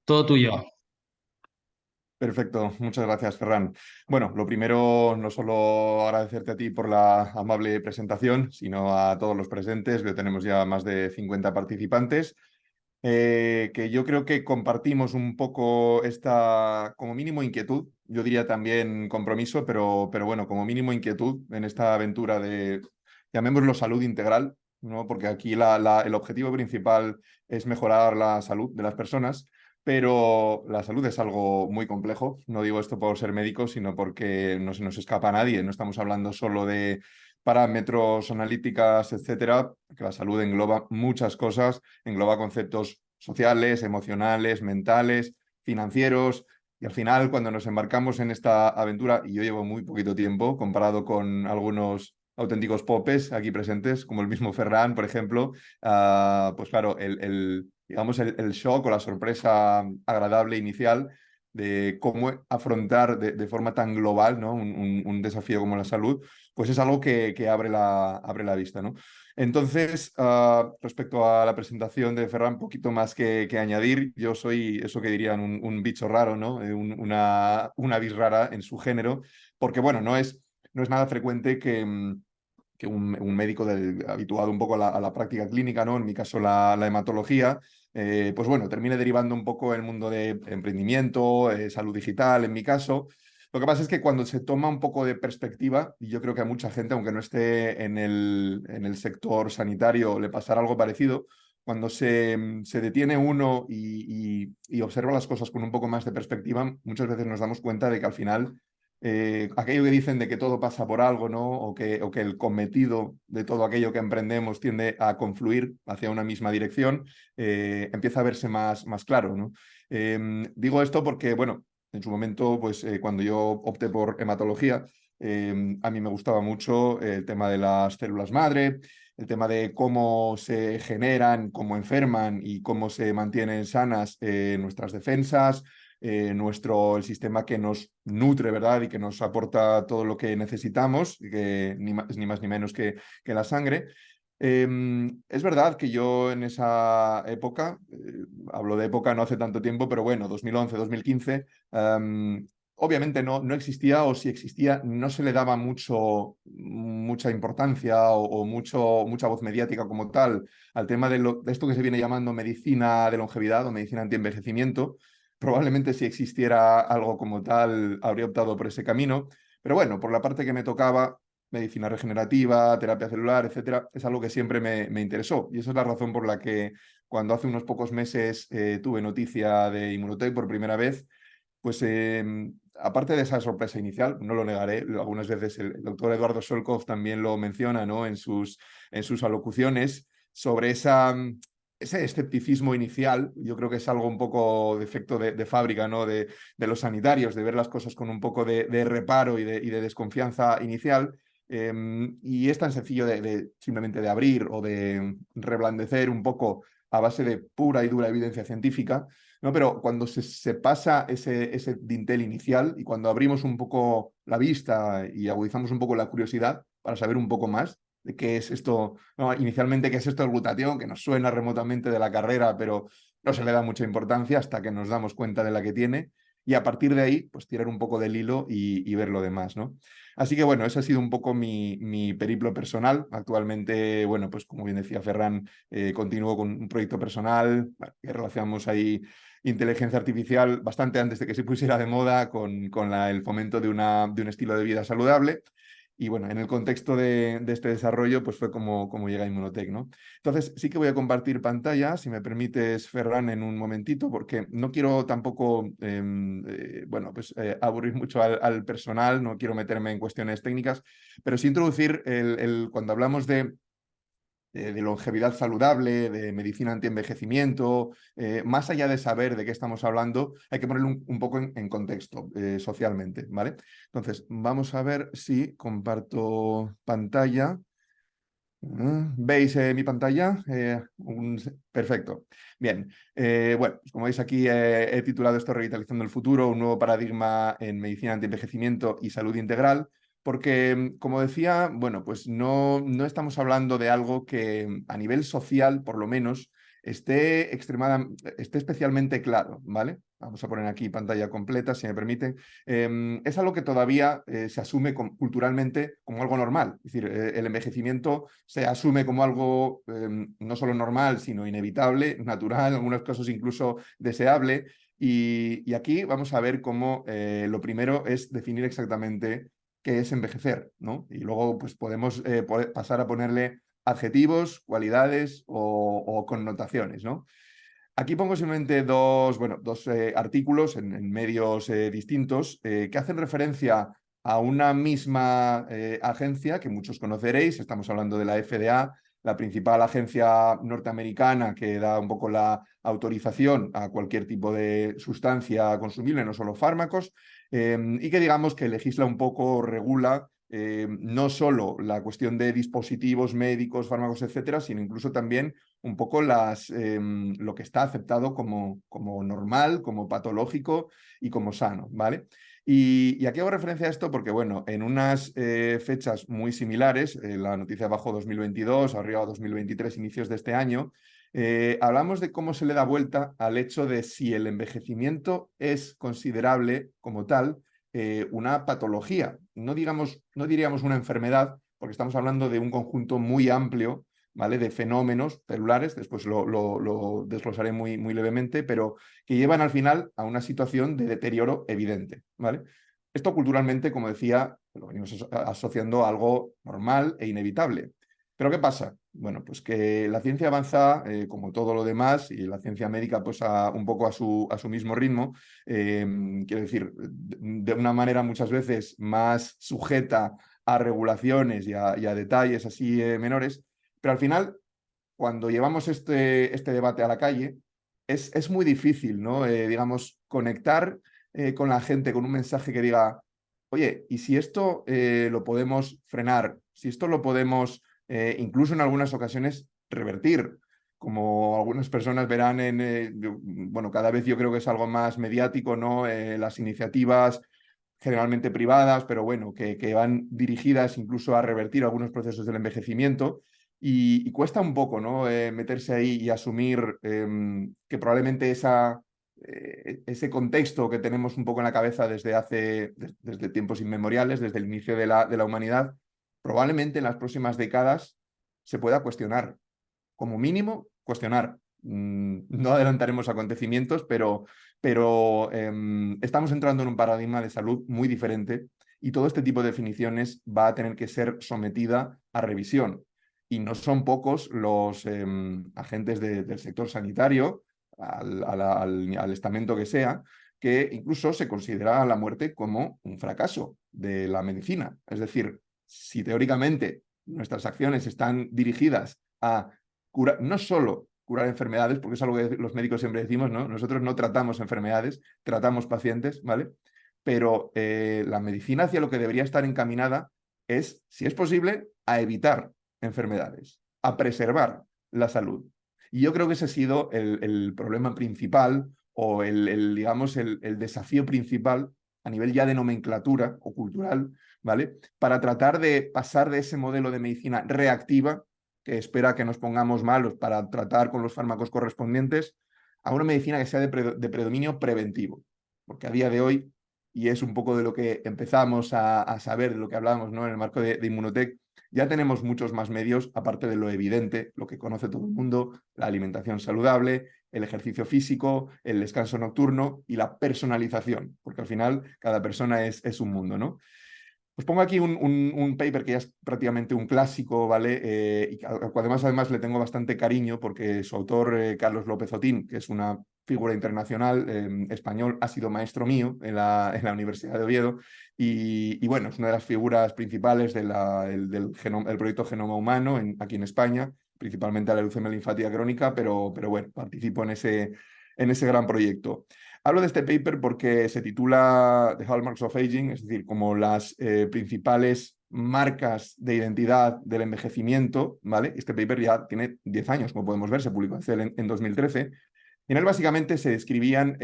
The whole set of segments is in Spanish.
Todo tuyo. Perfecto, muchas gracias, Ferran. Bueno, lo primero, no solo agradecerte a ti por la amable presentación, sino a todos los presentes, que tenemos ya más de 50 participantes, que yo creo que compartimos un poco esta, como mínimo, inquietud, yo diría también compromiso, pero bueno, como mínimo inquietud en esta aventura de, llamémoslo salud integral, ¿no? Porque aquí el objetivo principal es mejorar la salud de las personas. Pero la salud es algo muy complejo. No digo esto por ser médico, sino porque no se nos escapa a nadie. No estamos hablando solo de parámetros, analíticas, etcétera, que la salud engloba muchas cosas, engloba conceptos sociales, emocionales, mentales, financieros. Y al final, cuando nos embarcamos en esta aventura, y yo llevo muy poquito tiempo comparado con algunos auténticos popes aquí presentes, como el mismo Ferran, por ejemplo, pues claro, digamos, el shock o la sorpresa agradable inicial de cómo afrontar de forma tan global, ¿no? Un desafío como la salud, pues es algo que abre la vista, ¿no? Entonces, respecto a la presentación de Ferran, un poquito más que añadir. Yo soy eso que dirían un bicho raro, ¿no? Una vis rara en su género, porque bueno, no es nada frecuente que un médico habituado un poco a la práctica clínica, ¿no? En mi caso la hematología, pues bueno, termine derivando un poco el mundo de emprendimiento, salud digital, en mi caso. Lo que pasa es que cuando se toma un poco de perspectiva, y yo creo que a mucha gente, aunque no esté en el sector sanitario, le pasará algo parecido, cuando se detiene uno y observa las cosas con un poco más de perspectiva, muchas veces nos damos cuenta de que al final aquello que dicen de que todo pasa por algo, ¿no? O que el cometido de todo aquello que emprendemos tiende a confluir hacia una misma dirección, empieza a verse más claro, ¿no? Digo esto porque, bueno, en su momento, pues cuando yo opté por hematología, a mí me gustaba mucho el tema de las células madre, el tema de cómo se generan, cómo enferman y cómo se mantienen sanas nuestras defensas, el sistema que nos nutre, ¿verdad? Y que nos aporta todo lo que necesitamos, que ni más ni menos que la sangre. Es verdad que yo en esa época, hablo de época no hace tanto tiempo, pero bueno, 2011, 2015, obviamente no existía, o si existía, no se le daba mucha importancia o mucha voz mediática como tal al tema de esto que se viene llamando medicina de longevidad o medicina antienvejecimiento. Probablemente si existiera algo como tal, habría optado por ese camino. Pero bueno, por la parte que me tocaba, medicina regenerativa, terapia celular, etcétera, es algo que siempre me interesó. Y esa es la razón por la que cuando hace unos pocos meses tuve noticia de Immunotech por primera vez, pues aparte de esa sorpresa inicial, no lo negaré, algunas veces el doctor Eduardo Solkov también lo menciona, ¿no? En sus alocuciones sobre ese escepticismo inicial. Yo creo que es algo un poco de efecto de fábrica, ¿no? De los sanitarios, de ver las cosas con un poco de reparo y de desconfianza inicial. Y es tan sencillo simplemente de abrir o de reblandecer un poco a base de pura y dura evidencia científica, ¿no? Pero cuando se pasa ese dintel inicial y cuando abrimos un poco la vista y agudizamos un poco la curiosidad para saber un poco más de qué es esto, ¿no? Inicialmente, qué es esto del glutatión, que nos suena remotamente de la carrera, pero no se le da mucha importancia hasta que nos damos cuenta de la que tiene. Y a partir de ahí, pues tirar un poco del hilo y ver lo demás, ¿no? Así que bueno, ese ha sido un poco mi periplo personal. Actualmente, bueno, pues como bien decía Ferran, continúo con un proyecto personal, bueno, que relacionamos ahí inteligencia artificial bastante antes de que se pusiera de moda con el fomento de un estilo de vida saludable. Y bueno, en el contexto de este desarrollo, pues fue como llega Immunotech, ¿no? Entonces, sí que voy a compartir pantalla, si me permites, Ferran, en un momentito, porque no quiero tampoco, bueno, pues aburrir mucho al personal, no quiero meterme en cuestiones técnicas, pero sí introducir cuando hablamos de longevidad saludable, de medicina antienvejecimiento, más allá de saber de qué estamos hablando, hay que ponerlo un poco en contexto socialmente, ¿vale? Entonces, vamos a ver si comparto pantalla. ¿Veis mi pantalla? Perfecto. Bien. Bueno, pues como veis aquí, he titulado esto Revitalizando el futuro, un nuevo paradigma en medicina antienvejecimiento y salud integral, porque, como decía, bueno, pues no estamos hablando de algo que a nivel social, por lo menos, esté especialmente claro, ¿vale? Vamos a poner aquí pantalla completa, si me permiten. Es algo que todavía se asume culturalmente como algo normal. Es decir, el envejecimiento se asume como algo no solo normal, sino inevitable, natural, en algunos casos incluso deseable. Y aquí vamos a ver cómo lo primero es definir exactamente qué es envejecer, ¿no? Y luego pues podemos pasar a ponerle adjetivos, cualidades o connotaciones, ¿no? Aquí pongo simplemente dos artículos en medios distintos que hacen referencia a una misma agencia que muchos conoceréis. Estamos hablando de la FDA, la principal agencia norteamericana que da un poco la autorización a cualquier tipo de sustancia consumible, no solo fármacos, y que digamos que legisla un poco, regula no solo la cuestión de dispositivos médicos, fármacos, etcétera, sino incluso también un poco lo que está aceptado como normal, como patológico y como sano, ¿vale? Y aquí hago referencia a esto porque, bueno, en unas fechas muy similares, la noticia abajo 2022, arriba 2023, inicios de este año, hablamos de cómo se le da vuelta al hecho de si el envejecimiento es considerable como tal una patología. No diríamos una enfermedad, porque estamos hablando de un conjunto muy amplio, ¿vale? De fenómenos celulares, después lo desglosaré muy levemente, pero que llevan al final a una situación de deterioro evidente, ¿vale? Esto culturalmente, como decía, lo venimos asociando a algo normal e inevitable. ¿Pero qué pasa? Bueno, pues que la ciencia avanza como todo lo demás y la ciencia médica pues un poco a su mismo ritmo, quiero decir, de una manera muchas veces más sujeta a regulaciones y a detalles así menores, pero al final, cuando llevamos este debate a la calle, es muy difícil, ¿no? Digamos, conectar con la gente con un mensaje que diga, oye, ¿y si esto lo podemos frenar? Si esto lo podemos, incluso en algunas ocasiones, revertir, como algunas personas verán bueno, cada vez yo creo que es algo más mediático, ¿no? Las iniciativas generalmente privadas, pero bueno, que van dirigidas incluso a revertir algunos procesos del envejecimiento. Y cuesta un poco, ¿no? Meterse ahí y asumir que probablemente ese contexto que tenemos un poco en la cabeza desde tiempos inmemoriales, desde el inicio de la humanidad, probablemente en las próximas décadas se pueda cuestionar, como mínimo, cuestionar. No adelantaremos acontecimientos, pero estamos entrando en un paradigma de salud muy diferente y todo este tipo de definiciones va a tener que ser sometida a revisión. Y no son pocos los agentes del sector sanitario, al estamento que sea, que incluso se considera la muerte como un fracaso de la medicina. Es decir, si teóricamente nuestras acciones están dirigidas a curar, no solo curar enfermedades, porque es algo que los médicos siempre decimos, ¿no? Nosotros no tratamos enfermedades, tratamos pacientes, ¿vale? Pero la medicina hacia lo que debería estar encaminada es, si es posible, a evitar enfermedades, a preservar la salud. Y yo creo que ese ha sido el problema principal o digamos, el desafío principal a nivel ya de nomenclatura o cultural, ¿vale? Para tratar de pasar de ese modelo de medicina reactiva que espera que nos pongamos malos para tratar con los fármacos correspondientes, a una medicina que sea de predominio preventivo. Porque a día de hoy, y es un poco de lo que empezamos a saber, de lo que hablábamos, ¿no? En el marco de Inmunotech, ya tenemos muchos más medios, aparte de lo evidente, lo que conoce todo el mundo, la alimentación saludable, el ejercicio físico, el descanso nocturno y la personalización, porque al final cada persona es un mundo, ¿no? Os pongo aquí un paper que ya es prácticamente un clásico, ¿vale? Y que además le tengo bastante cariño porque su autor, Carlos López Otín, que es una figura internacional español, ha sido maestro mío en la Universidad de Oviedo y bueno, es una de las figuras principales del proyecto Genoma Humano aquí en España, principalmente a la leucemia linfática crónica, pero bueno, participo en ese gran proyecto. Hablo de este paper porque se titula The Hallmarks of Aging, es decir, como las principales marcas de identidad del envejecimiento, ¿vale? Este paper ya tiene 10 años, como podemos ver, se publicó en 2013. En él básicamente se describían,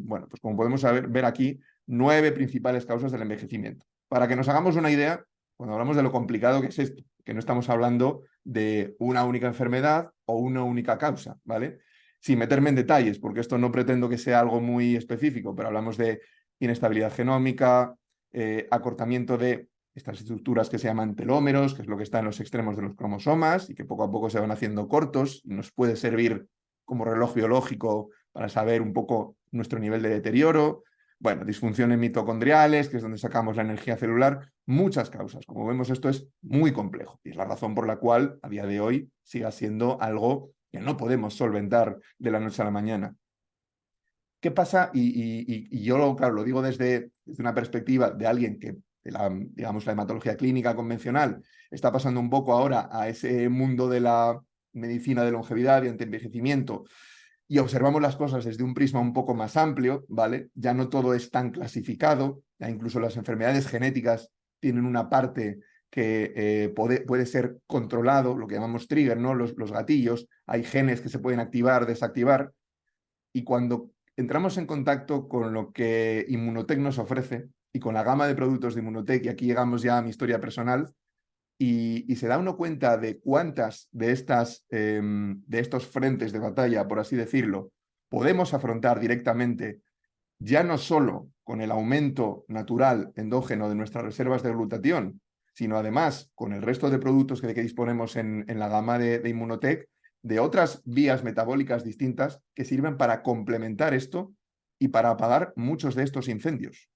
bueno, pues como podemos ver aquí, 9 principales causas del envejecimiento. Para que nos hagamos una idea, cuando hablamos de lo complicado que es esto, que no estamos hablando de una única enfermedad, o una única causa, ¿vale? Sin meterme en detalles, porque esto no pretendo que sea algo muy específico, pero hablamos de inestabilidad genómica, acortamiento de estas estructuras que se llaman telómeros, que es lo que está en los extremos de los cromosomas y que poco a poco se van haciendo cortos y nos puede servir como reloj biológico para saber un poco nuestro nivel de deterioro. Bueno, disfunciones mitocondriales, que es donde sacamos la energía celular, muchas causas. Como vemos, esto es muy complejo y es la razón por la cual a día de hoy siga siendo algo que no podemos solventar de la noche a la mañana. ¿Qué pasa? Y yo, claro, lo digo desde una perspectiva de alguien que, digamos, la hematología clínica convencional está pasando un poco ahora a ese mundo de la medicina de longevidad y antienvejecimiento y observamos las cosas desde un prisma un poco más amplio, ¿vale? Ya no todo es tan clasificado, ya incluso las enfermedades genéticas tienen una parte que puede ser controlado, lo que llamamos trigger, ¿no? Los gatillos, hay genes que se pueden activar, desactivar, y cuando entramos en contacto con lo que Immunotec nos ofrece y con la gama de productos de Immunotec, y aquí llegamos ya a mi historia personal, y se da uno cuenta de cuántas de estos frentes de batalla, por así decirlo, podemos afrontar directamente, ya no solo con el aumento natural endógeno de nuestras reservas de glutatión, sino además con el resto de productos de que disponemos en la gama de Immunotec, de otras vías metabólicas distintas que sirven para complementar esto y para apagar muchos de estos incendios.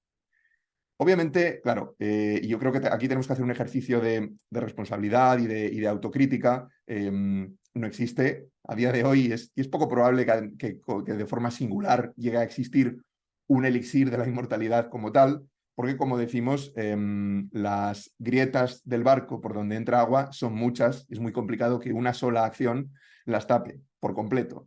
Obviamente, claro, y yo creo que aquí tenemos que hacer un ejercicio de responsabilidad y de autocrítica. No existe a día de hoy, y es poco probable que de forma singular llegue a existir un elixir de la inmortalidad como tal, porque como decimos, las grietas del barco por donde entra agua son muchas, es muy complicado que una sola acción las tape por completo.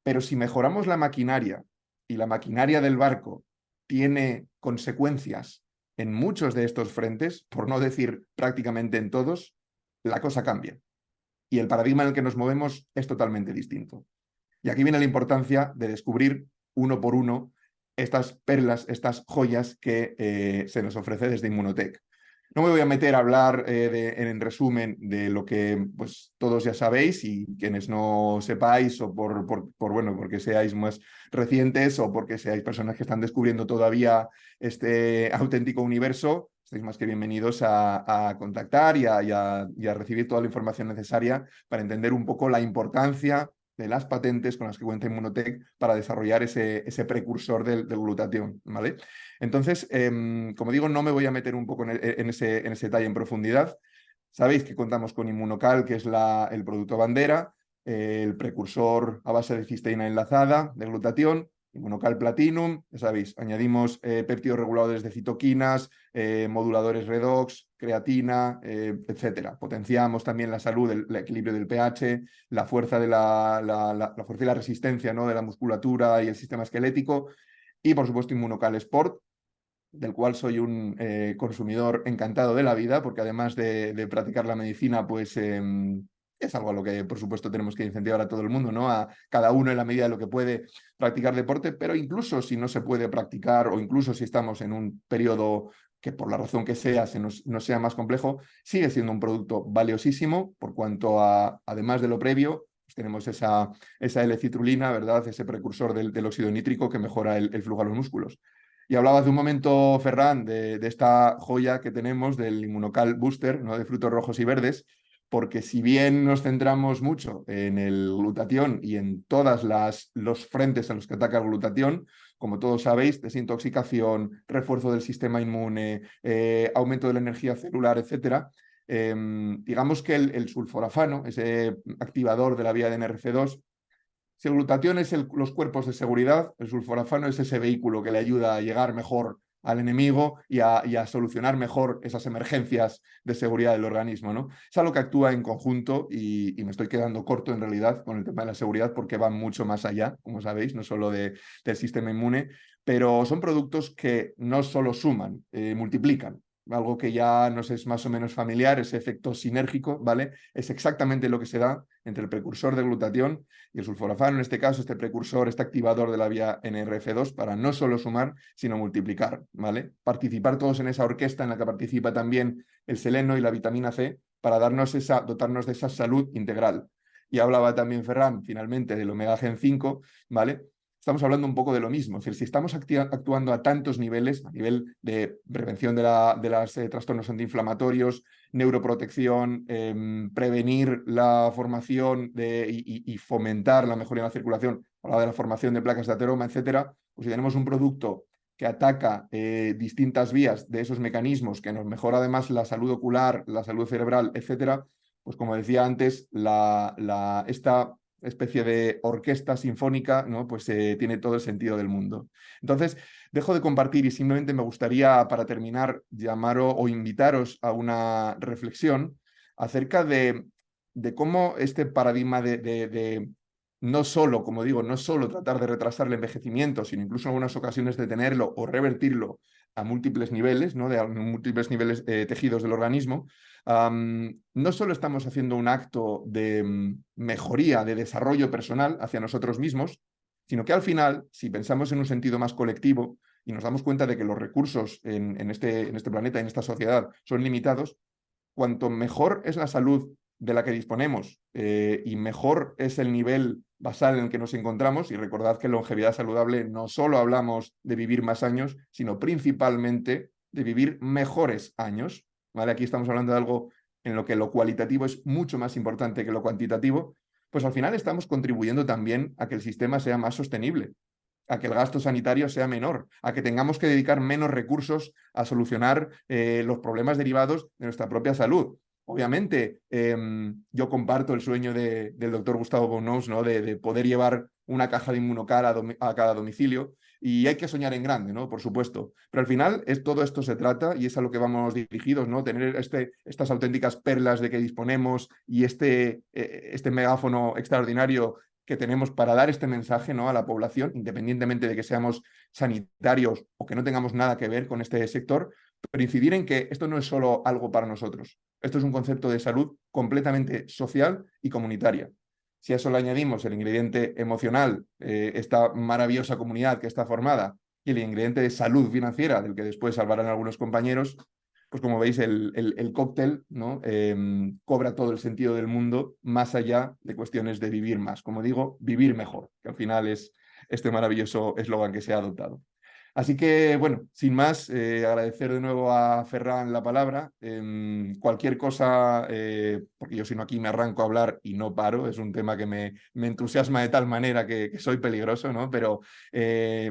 Pero si mejoramos la maquinaria y la maquinaria del barco tiene consecuencias en muchos de estos frentes, por no decir prácticamente en todos, la cosa cambia. Y el paradigma en el que nos movemos es totalmente distinto. Y aquí viene la importancia de descubrir uno por uno estas perlas, estas joyas que se nos ofrece desde Immunotec. No me voy a meter a hablar en resumen de lo que pues, todos ya sabéis y quienes no sepáis o bueno, porque seáis más recientes o porque seáis personas que están descubriendo todavía este auténtico universo, estáis más que bienvenidos a contactar y a recibir toda la información necesaria para entender un poco la importancia de las patentes con las que cuenta Immunotec para desarrollar ese precursor del glutatión, ¿vale? Entonces, como digo, no me voy a meter un poco en ese detalle en profundidad. Sabéis que contamos con Inmunocal, que es el producto bandera, el precursor a base de cisteína enlazada, de glutatión, Inmunocal Platinum, ya sabéis, añadimos péptidos reguladores de citoquinas, moduladores redox, creatina, etcétera. Potenciamos también la salud, el equilibrio del pH, la fuerza, la fuerza y la resistencia, ¿no?, de la musculatura y el sistema esquelético. Y, por supuesto, Inmunocal Sport, del cual soy un consumidor encantado de la vida, porque además de practicar la medicina, pues es algo a lo que, por supuesto, tenemos que incentivar a todo el mundo, ¿no? A cada uno en la medida de lo que puede practicar deporte, pero incluso si no se puede practicar o incluso si estamos en un periodo que por la razón que sea nos sea más complejo, sigue siendo un producto valiosísimo por cuanto a, además de lo previo, pues tenemos esa L-citrulina, ¿verdad? Ese precursor del óxido nítrico que mejora el flujo a los músculos. Y hablabas de un momento, Ferran, de esta joya que tenemos del Inmunocal Booster, ¿no?, de frutos rojos y verdes, porque si bien nos centramos mucho en el glutatión y en todos los frentes en los que ataca el glutatión, como todos sabéis, desintoxicación, refuerzo del sistema inmune, aumento de la energía celular, etcétera, digamos que el sulforafano, ese activador de la vía de NRF2, si el glutatión es los cuerpos de seguridad, el sulforafano es ese vehículo que le ayuda a llegar mejor al enemigo y a solucionar mejor esas emergencias de seguridad del organismo, ¿no? Es algo que actúa en conjunto y me estoy quedando corto en realidad con el tema de la seguridad porque va mucho más allá, como sabéis, no solo del sistema inmune, pero son productos que no solo suman, multiplican. Algo que ya nos es más o menos familiar, ese efecto sinérgico, ¿vale? Es exactamente lo que se da entre el precursor de glutatión y el sulforafano, en este caso, este precursor, este activador de la vía NRF2, para no solo sumar, sino multiplicar, ¿vale? Participar todos en esa orquesta en la que participa también el seleno y la vitamina C para dotarnos de esa salud integral. y hablaba también Ferran finalmente del omega gen 5, ¿vale? Estamos hablando un poco de lo mismo. Es decir, si estamos actuando a tantos niveles, a nivel de prevención de los trastornos antiinflamatorios, neuroprotección, prevenir la formación y fomentar la mejoría en la circulación, hablaba de la formación de placas de ateroma, etcétera, pues si tenemos un producto que ataca distintas vías de esos mecanismos, que nos mejora además la salud ocular, la salud cerebral, etcétera, pues como decía antes, esta especie de orquesta sinfónica, ¿no? Pues tiene todo el sentido del mundo. Entonces, dejo de compartir y simplemente me gustaría, para terminar, llamaros o invitaros a una reflexión acerca de cómo este paradigma de no solo, como digo, no solo tratar de retrasar el envejecimiento, sino incluso en algunas ocasiones detenerlo o revertirlo a múltiples niveles, ¿no? De múltiples niveles tejidos del organismo, no solo estamos haciendo un acto de mejoría, de desarrollo personal hacia nosotros mismos, sino que al final, si pensamos en un sentido más colectivo y nos damos cuenta de que los recursos en este planeta, en esta sociedad, son limitados, cuanto mejor es la salud de la que disponemos y mejor es el nivel basal en el que nos encontramos, y recordad que en longevidad saludable no solo hablamos de vivir más años, sino principalmente de vivir mejores años, ¿vale? Aquí estamos hablando de algo en lo que lo cualitativo es mucho más importante que lo cuantitativo, pues al final estamos contribuyendo también a que el sistema sea más sostenible, a que el gasto sanitario sea menor, a que tengamos que dedicar menos recursos a solucionar los problemas derivados de nuestra propia salud. Obviamente, yo comparto el sueño del doctor Gustavo Bonous, ¿no? De poder llevar una caja de Inmunocar a cada domicilio, y hay que soñar en grande, ¿no? Por supuesto. Pero al final todo esto se trata y es a lo que vamos dirigidos, ¿no? Tener estas auténticas perlas de que disponemos y este megáfono extraordinario que tenemos para dar este mensaje, ¿no? A la población, independientemente de que seamos sanitarios o que no tengamos nada que ver con este sector, pero incidir en que esto no es solo algo para nosotros. Esto es un concepto de salud completamente social y comunitaria. Si a eso le añadimos el ingrediente emocional, esta maravillosa comunidad que está formada, y el ingrediente de salud financiera, del que después hablarán algunos compañeros, pues como veis, el cóctel, ¿no? Cobra todo el sentido del mundo, más allá de cuestiones de vivir más. Como digo, vivir mejor, que al final es este maravilloso eslogan que se ha adoptado. Así que, bueno, sin más, agradecer de nuevo a Ferran la palabra. Cualquier cosa, porque yo si no aquí me arranco a hablar y no paro, es un tema que me entusiasma de tal manera que soy peligroso, ¿no? Pero,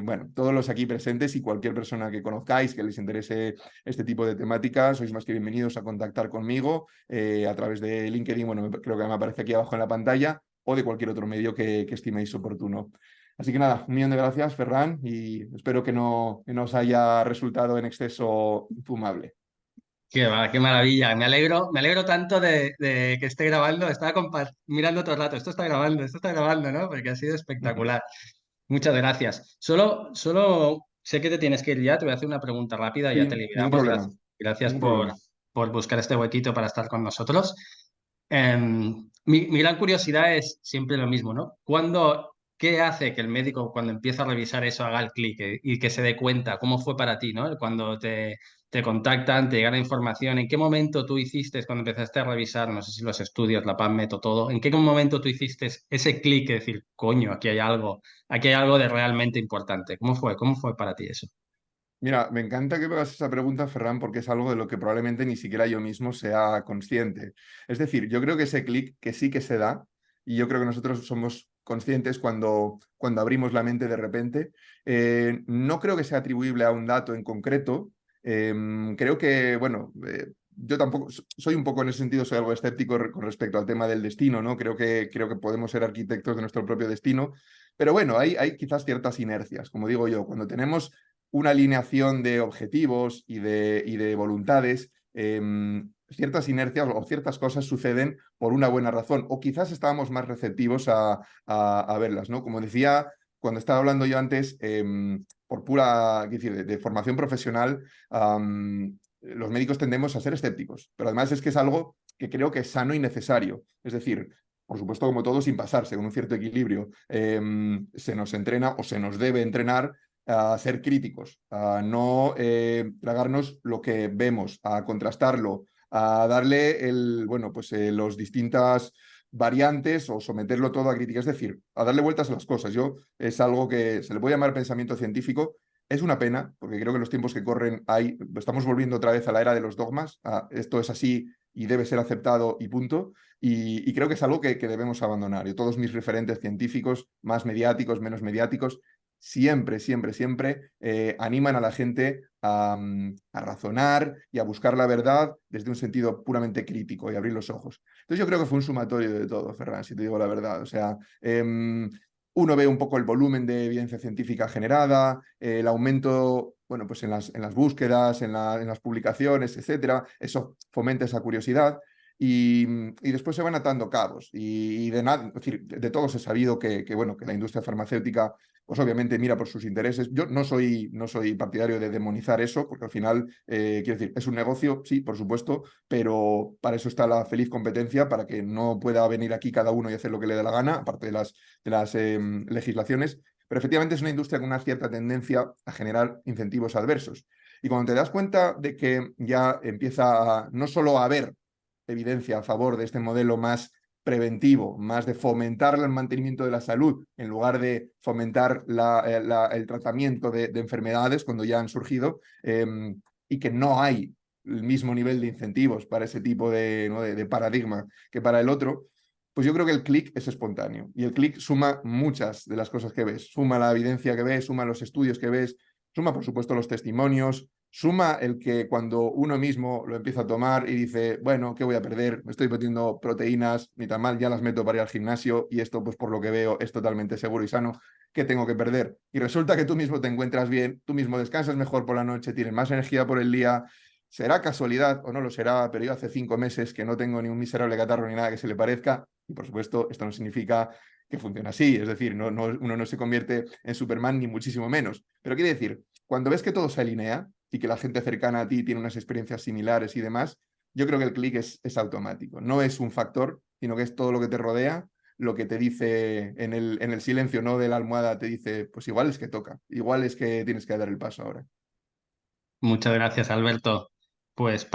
bueno, todos los aquí presentes y cualquier persona que conozcáis, que les interese este tipo de temáticas, sois más que bienvenidos a contactar conmigo a través de LinkedIn, bueno, creo que me aparece aquí abajo en la pantalla, o de cualquier otro medio que estiméis oportuno. Así que nada, un millón de gracias, Ferran, y espero que no os haya resultado en exceso infumable. Qué va, qué maravilla. Me alegro tanto de que esté grabando. Estaba mirando todo el rato, esto está grabando, ¿no? Porque ha sido espectacular. Muchas gracias. Solo sé que te tienes que ir ya, te voy a hacer una pregunta rápida y ya te Sí, ningún liberamos. problema, Gracias ningún problema. por buscar este huequito para estar con nosotros. Mi gran curiosidad es siempre lo mismo, ¿no? ¿Qué hace que el médico cuando empieza a revisar eso haga el clic y que se dé cuenta? ¿Cómo fue para ti, ¿no? Cuando te contactan, te llega la información, ¿en qué momento tú hiciste cuando empezaste a revisar, no sé si los estudios, la PubMed o todo, ¿en qué momento tú hiciste ese clic de decir, coño, aquí hay algo de realmente importante? ¿Cómo fue para ti eso? Mira, me encanta que me hagas esa pregunta, Ferran, porque es algo de lo que probablemente ni siquiera yo mismo sea consciente. Es decir, yo creo que ese clic que sí que se da, y yo creo que nosotros somos conscientes cuando abrimos la mente de repente, no creo que sea atribuible a un dato en concreto. Creo que, bueno, yo tampoco soy un poco en ese sentido, soy algo escéptico con respecto al tema del destino, ¿no? Creo que podemos ser arquitectos de nuestro propio destino, pero bueno, hay quizás ciertas inercias, como digo yo, cuando tenemos una alineación de objetivos y de voluntades, ciertas inercias o ciertas cosas suceden por una buena razón, o quizás estábamos más receptivos a verlas, ¿no? Como decía, cuando estaba hablando yo antes, por pura, es decir, de formación profesional, los médicos tendemos a ser escépticos, pero además es que es algo que creo que es sano y necesario. Es decir, por supuesto, como todo, sin pasarse, con un cierto equilibrio. Se nos entrena o se nos debe entrenar a ser críticos, a no tragarnos lo que vemos, a contrastarlo, a darle bueno, pues, los distintas variantes o someterlo todo a crítica, es decir, a darle vueltas a las cosas. Yo es algo que se le puede llamar pensamiento científico. Es una pena, porque creo que en los tiempos que corren estamos volviendo otra vez a la era de los dogmas, esto es así y debe ser aceptado y punto. Y creo que es algo que debemos abandonar. Yo, todos mis referentes científicos, más mediáticos, menos mediáticos, siempre, siempre, siempre animan a la gente a razonar y a buscar la verdad desde un sentido puramente crítico y abrir los ojos. Entonces yo creo que fue un sumatorio de todo, Ferran, si te digo la verdad. O sea, uno ve un poco el volumen de evidencia científica generada, el aumento, bueno, pues en las búsquedas, en las publicaciones, etcétera. Eso fomenta esa curiosidad. Y después se van atando cabos. Y de nada, es decir, de todos he sabido bueno, que la industria farmacéutica, pues obviamente mira por sus intereses. Yo no soy partidario de demonizar eso, porque al final, quiero decir, es un negocio, sí, por supuesto, pero para eso está la feliz competencia, para que no pueda venir aquí cada uno y hacer lo que le dé la gana, aparte de las legislaciones. Pero efectivamente es una industria con una cierta tendencia a generar incentivos adversos. Y cuando te das cuenta de que ya empieza no solo a haber evidencia a favor de este modelo más preventivo, más de fomentar el mantenimiento de la salud en lugar de fomentar el tratamiento de enfermedades cuando ya han surgido, y que no hay el mismo nivel de incentivos para ese tipo ¿no? de paradigma que para el otro, pues yo creo que el clic es espontáneo y el clic suma muchas de las cosas que ves, suma la evidencia que ves, suma los estudios que ves, suma por supuesto los testimonios, suma el que cuando uno mismo lo empieza a tomar y dice, bueno, ¿qué voy a perder? Me estoy metiendo proteínas, ni tan mal, ya las meto para ir al gimnasio y esto, pues por lo que veo, es totalmente seguro y sano. ¿Qué tengo que perder? Y resulta que tú mismo te encuentras bien, tú mismo descansas mejor por la noche, tienes más energía por el día. Será casualidad o no lo será, pero yo hace 5 meses que no tengo ni un miserable catarro ni nada que se le parezca. Y por supuesto, esto no significa que funcione así, es decir, uno no se convierte en Superman ni muchísimo menos. Pero quiere decir, cuando ves que todo se alinea y que la gente cercana a ti tiene unas experiencias similares y demás, yo creo que el clic es automático. No es un factor, sino que es todo lo que te rodea, lo que te dice en el silencio, no de la almohada, te dice, pues igual es que toca, igual es que tienes que dar el paso ahora. Muchas gracias, Alberto. Pues